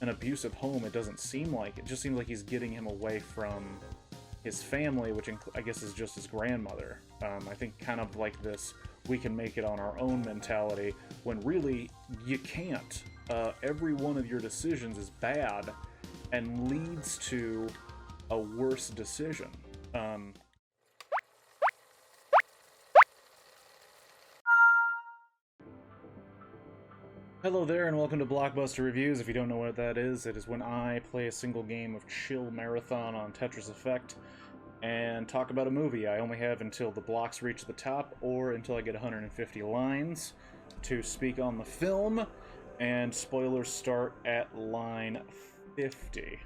an abusive home, it doesn't seem like. It just seems like he's getting him away from his family, which I guess is just his grandmother. I think kind of like this we can make it on our own mentality, when really you can't. Every one of your decisions is bad and leads to a worse decision. Hello there, and welcome to Blockbuster Reviews. If you don't know what that is, it is when I play a single game of chill marathon on Tetris Effect and talk about a movie. I only have until the blocks reach the top, or until I get 150 lines to speak on the film, and spoilers start at line 50.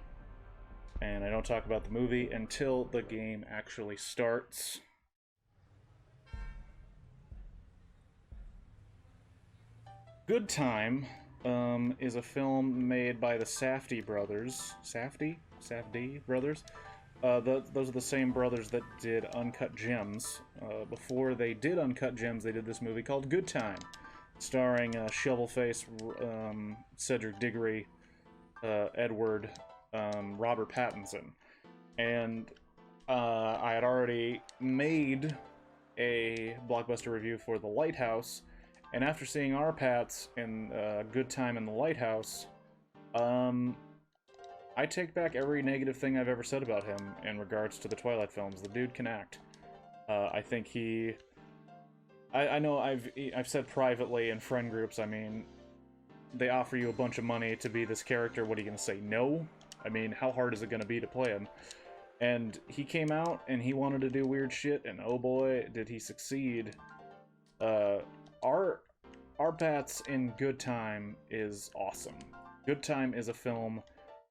And I don't talk about the movie until the game actually starts. Good Time is a film made by the Safdie brothers. Safdie brothers? Those are the same brothers that did Uncut Gems. Before they did Uncut Gems, they did this movie called Good Time, starring Shovelface, Cedric Diggory, Edward, Robert Pattinson. And I had already made a Blockbuster review for The Lighthouse, and after seeing our Pats in Good Time in The Lighthouse, I take back every negative thing I've ever said about him in regards to the Twilight films. The dude can act. I think he... I know I've said privately in friend groups, I mean, they offer you a bunch of money to be this character, what are you going to say, no? I mean, how hard is it going to be to play him? And he came out, and he wanted to do weird shit, and oh boy, did he succeed. Our Pats in Good Time is awesome. Good Time is a film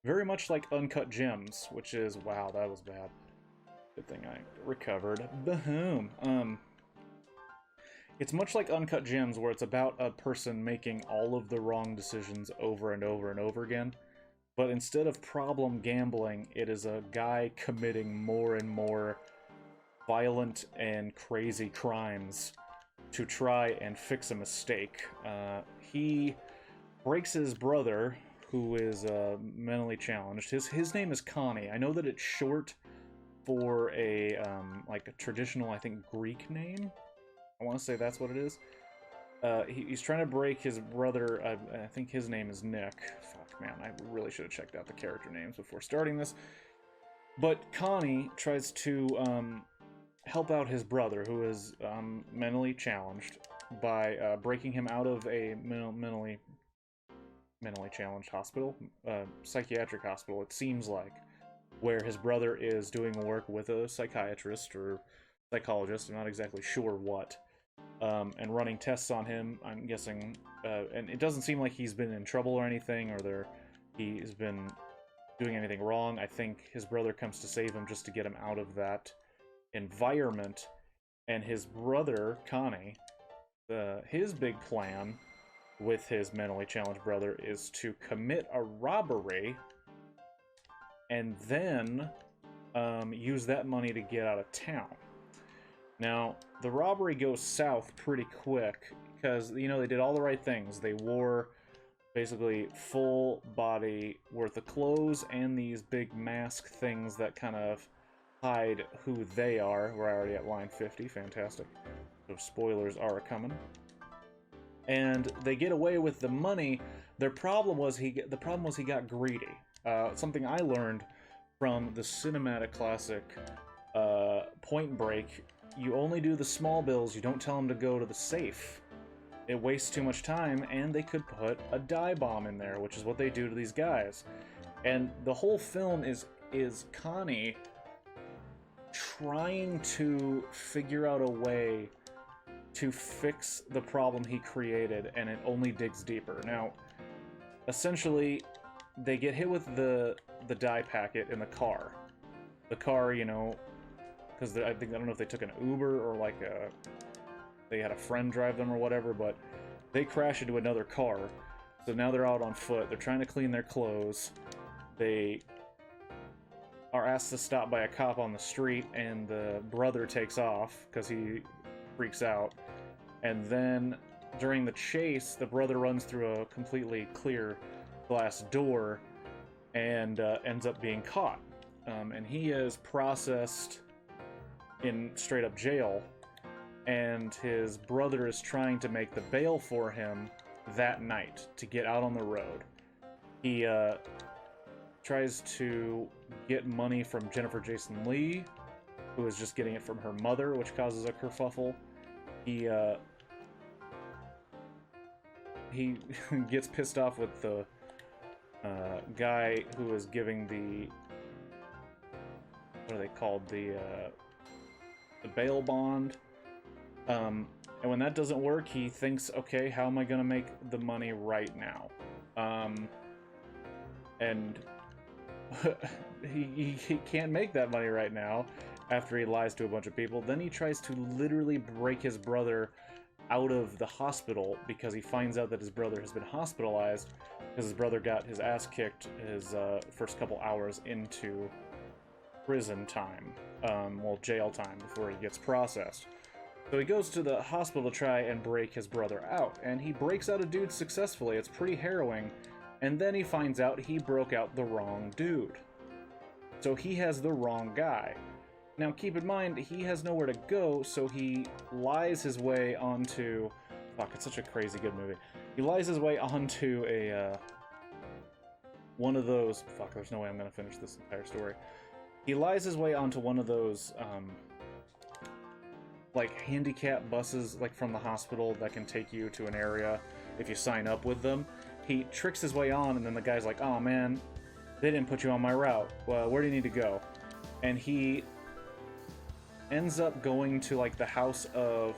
very much like Uncut Gems, which is... wow, that was bad. Good thing I recovered. Boom. It's much like Uncut Gems, where it's about a person making all of the wrong decisions over and over and over again. But instead of problem gambling, it is a guy committing more and more violent and crazy crimes to try and fix a mistake. He breaks his brother, who is mentally challenged. His name is Connie. I know that it's short for a like a traditional, I think, Greek name. I want to say that's what it is. He's trying to break his brother. I think his name is Nick. Fuck, man, I really should have checked out the character names before starting this. But Connie tries to help out his brother, who is mentally challenged, by breaking him out of a mentally challenged hospital, psychiatric hospital, it seems like, where his brother is doing work with a psychiatrist or psychologist, I'm not exactly sure what, and running tests on him, I'm guessing, and it doesn't seem like he's been in trouble or anything, or he's been doing anything wrong. I think his brother comes to save him just to get him out of that environment, and his brother, Connie, his big plan with his mentally challenged brother is to commit a robbery and then use that money to get out of town. Now, the robbery goes south pretty quick because, you know, they did all the right things. They wore basically full body worth of clothes and these big mask things that kind of hide who they are. We're already at line 50. Fantastic. So spoilers are coming. And they get away with the money. The problem was he got greedy. Something I learned from the cinematic classic Point Break. You only do the small bills. You don't tell them to go to the safe. It wastes too much time, and they could put a dye bomb in there, which is what they do to these guys. And the whole film is Connie trying to figure out a way to fix the problem he created, and it only digs deeper. Now, essentially, they get hit with the dye packet in the car. The car, you know, because I don't know if they took an Uber or like they had a friend drive them or whatever, but they crash into another car. So now they're out on foot. They're trying to clean their clothes. They are asked to stop by a cop on the street, and the brother takes off because he freaks out. And then during the chase, the brother runs through a completely clear glass door and ends up being caught. And he is processed in straight up jail, and his brother is trying to make the bail for him that night to get out on the road. He tries to get money from Jennifer Jason Leigh, who is just getting it from her mother, which causes a kerfuffle. He gets pissed off with the guy who is giving the, what are they called, the bail bond. And when that doesn't work, he thinks, okay, how am I gonna make the money right now? And he can't make that money right now after he lies to a bunch of people. Then he tries to literally break his brother out of the hospital because he finds out that his brother has been hospitalized because his brother got his ass kicked his first couple hours into prison time, well, jail time before he gets processed. So he goes to the hospital to try and break his brother out, and he breaks out a dude successfully. It's pretty harrowing, and then he finds out he broke out the wrong dude. So he has the wrong guy. Now keep in mind, he has nowhere to go, so he lies his way onto... Fuck, it's such a crazy good movie. He lies his way onto a, one of those... Fuck, there's no way I'm gonna finish this entire story. He lies his way onto one of those, like, handicap buses, like, from the hospital that can take you to an area if you sign up with them. He tricks his way on, and then the guy's like, oh man, they didn't put you on my route. Well, where do you need to go? And he ends up going to, like, the house of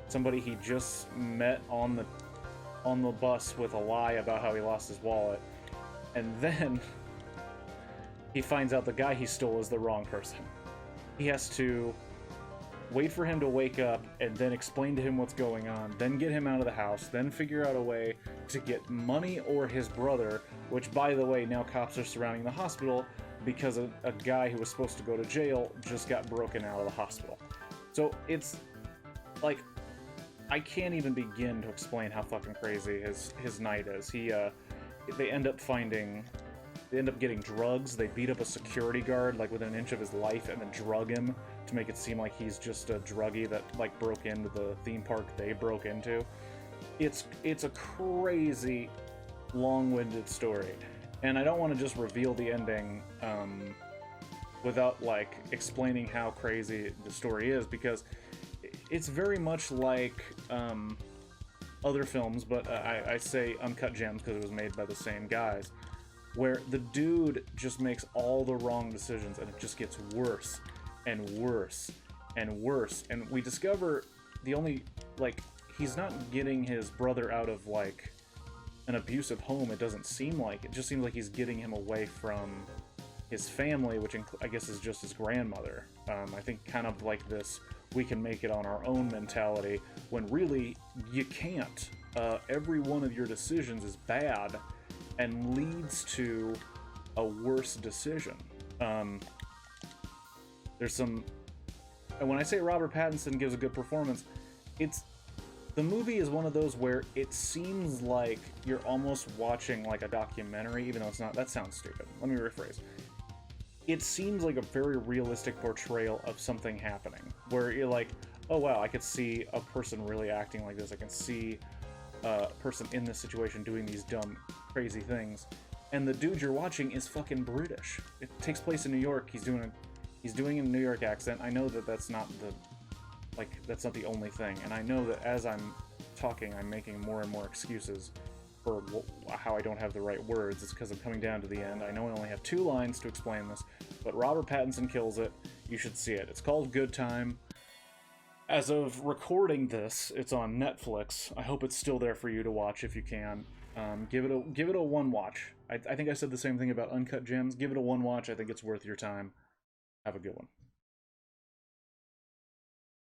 somebody he just met on the bus with a lie about how he lost his wallet. And then he finds out the guy he stole is the wrong person. He has to wait for him to wake up and then explain to him what's going on, then get him out of the house, then figure out a way to get money or his brother, which, by the way, now cops are surrounding the hospital because a guy who was supposed to go to jail just got broken out of the hospital. So it's like, I can't even begin to explain how fucking crazy his night is. They end up getting drugs. They beat up a security guard, like, within an inch of his life, and then drug him to make it seem like he's just a druggie that, like, broke into the theme park they broke into. It's a crazy, long-winded story. And I don't want to just reveal the ending without, like, explaining how crazy the story is, because it's very much like other films, but I say Uncut Gems because it was made by the same guys, where the dude just makes all the wrong decisions, and it just gets worse and worse and worse. And we discover the only, like, he's not getting his brother out of, like, an abusive home. It doesn't seem like. It just seems like he's getting him away from his family, which I guess is just his grandmother. I think kind of like this, we can make it on our own mentality, when really you can't. Every one of your decisions is bad and leads to a worse decision. There's some... And when I say Robert Pattinson gives a good performance, the movie is one of those where it seems like you're almost watching, like, a documentary, even though it's not. That sounds stupid. Let me rephrase. It seems like a very realistic portrayal of something happening, where you're like, oh wow, I could see a person really acting like this. I can see a person in this situation doing these dumb, crazy things. And the dude you're watching is fucking British. It takes place in New York. He's doing a New York accent. I know that that's not the only thing. And I know that as I'm talking, I'm making more and more excuses for how I don't have the right words. It's because I'm coming down to the end. I know I only have 2 lines to explain this, but Robert Pattinson kills it. You should see it. It's called Good Time. As of recording this, it's on Netflix. I hope it's still there for you to watch if you can. Give it a 1 watch. I think I said the same thing about Uncut Gems. Give it a 1 watch. I think it's worth your time. Have a good one.